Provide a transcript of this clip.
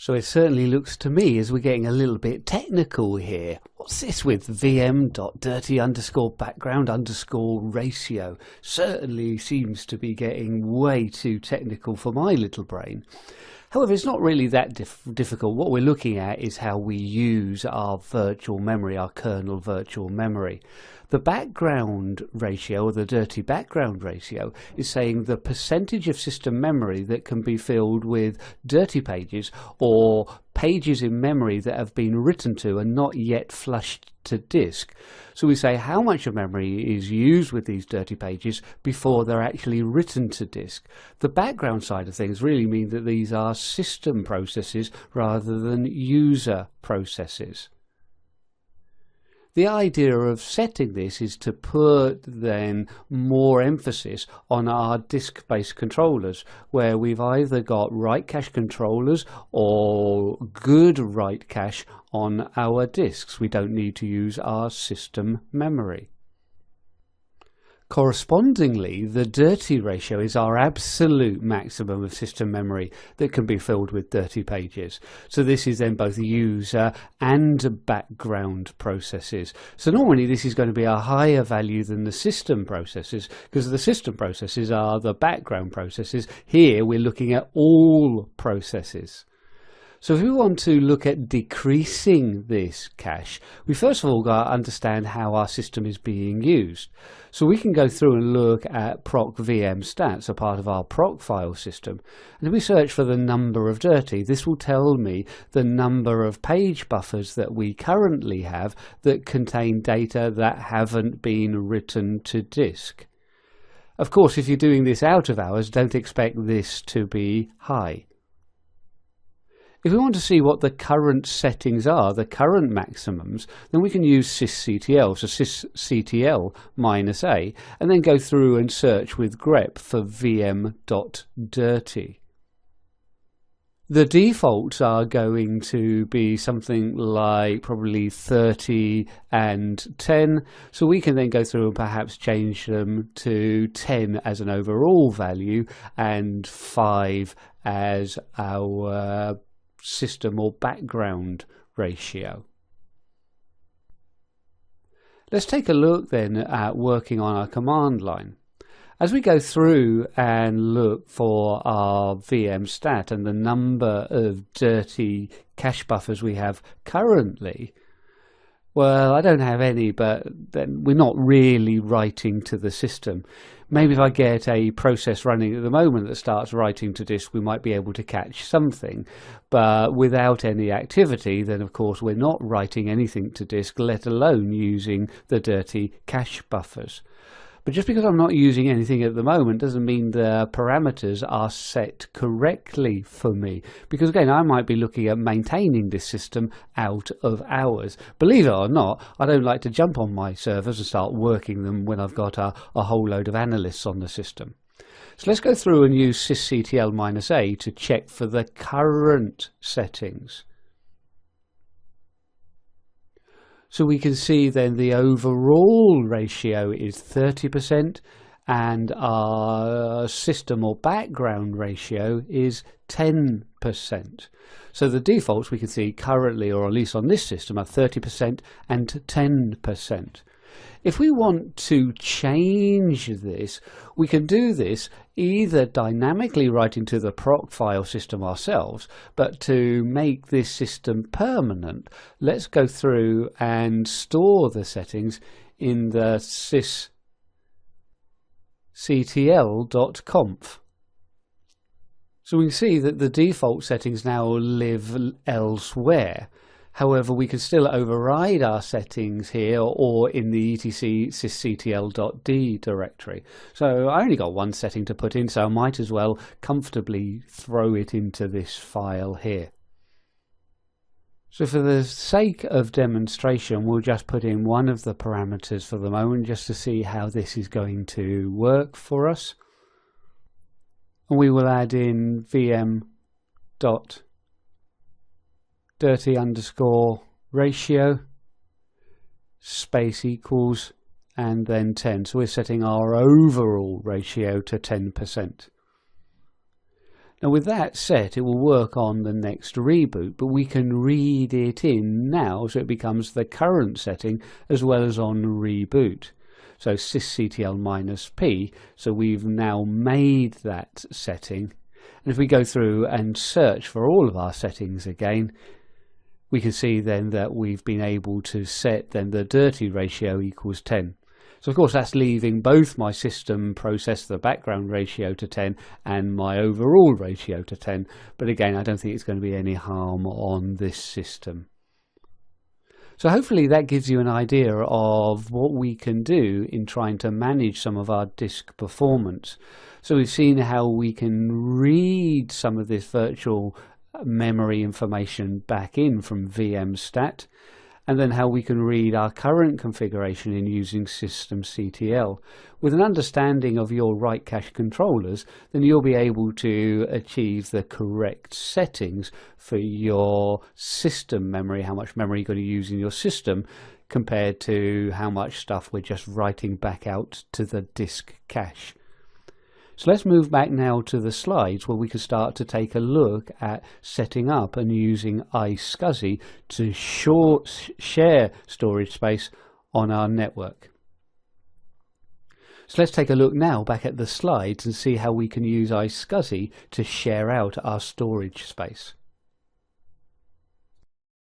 So it certainly looks to me as we're getting a little bit technical here. What's this with vm.dirty_background_ratio? Certainly seems to be getting way too technical for my little brain. However, it's not really that difficult. What we're looking at is how we use our virtual memory, our kernel virtual memory. The background ratio, or the dirty background ratio, is saying the percentage of system memory that can be filled with dirty pages or pages in memory that have been written to and not yet flushed to disk. So we say how much of memory is used with these dirty pages before they're actually written to disk. The background side of things really mean that these are system processes rather than user processes. The idea of setting this is to put then more emphasis on our disk-based controllers, where we've either got WriteCache controllers or good WriteCache on our disks. We don't need to use our system memory. Correspondingly, the dirty ratio is our absolute maximum of system memory that can be filled with dirty pages. So this is then both user and background processes. So normally this is going to be a higher value than the system processes, because the system processes are the background processes. Here we're looking at all processes. So if we want to look at decreasing this cache, we first of all got to understand how our system is being used. So we can go through and look at proc VM stats, a part of our proc file system. And if we search for the number of dirty, this will tell me the number of page buffers that we currently have that contain data that haven't been written to disk. Of course, if you're doing this out of hours, don't expect this to be high. If we want to see what the current settings are, the current maximums, then we can use sysctl, so sysctl -a, and then go through and search with grep for vm.dirty. The defaults are going to be something like probably 30 and 10, so we can then go through and perhaps change them to 10 as an overall value and 5 as our system or background ratio. Let's take a look then at working on our command line. As we go through and look for our VM stat and the number of dirty cache buffers we have currently, well, I don't have any, but then we're not really writing to the system. Maybe if I get a process running at the moment that starts writing to disk, we might be able to catch something. But without any activity, then of course we're not writing anything to disk, let alone using the dirty cache buffers. But just because I'm not using anything at the moment doesn't mean the parameters are set correctly for me. Because again, I might be looking at maintaining this system out of hours. Believe it or not, I don't like to jump on my servers and start working them when I've got a whole load of analysts on the system. So let's go through and use sysctl -a to check for the current settings. So we can see then the overall ratio is 30% and our system or background ratio is 10%. So the defaults we can see currently, or at least on this system, are 30% and 10%. If we want to change this, we can do this either dynamically writing to the proc file system ourselves, but to make this system permanent, let's go through and store the settings in the sysctl.conf. So we can see that the default settings now live elsewhere. However, we can still override our settings here or in the etc sysctl.d directory. So I only got one setting to put in, so I might as well comfortably throw it into this file here. So for the sake of demonstration, we'll just put in one of the parameters for the moment just to see how this is going to work for us. And we will add in vm.dirty_ratio space equals and then 10. So we're setting our overall ratio to 10%. Now with that set, it will work on the next reboot, but we can read it in now so it becomes the current setting as well as on reboot. So sysctl-p, so we've now made that setting. And if we go through and search for all of our settings again, we can see then that we've been able to set then the dirty ratio equals 10. So of course that's leaving both my system process, the background ratio, to 10 and my overall ratio to 10. But again, I don't think it's going to be any harm on this system. So hopefully that gives you an idea of what we can do in trying to manage some of our disk performance. So we've seen how we can read some of this virtual memory information back in from vmstat, and then how we can read our current configuration in using systemctl. With an understanding of your WriteCache controllers, then you'll be able to achieve the correct settings for your system memory, how much memory you're going to use in your system, compared to how much stuff we're just writing back out to the disk cache. So let's move back now to the slides where we can start to take a look at setting up and using iSCSI to share storage space on our network. So let's take a look now back at the slides and see how we can use iSCSI to share out our storage space.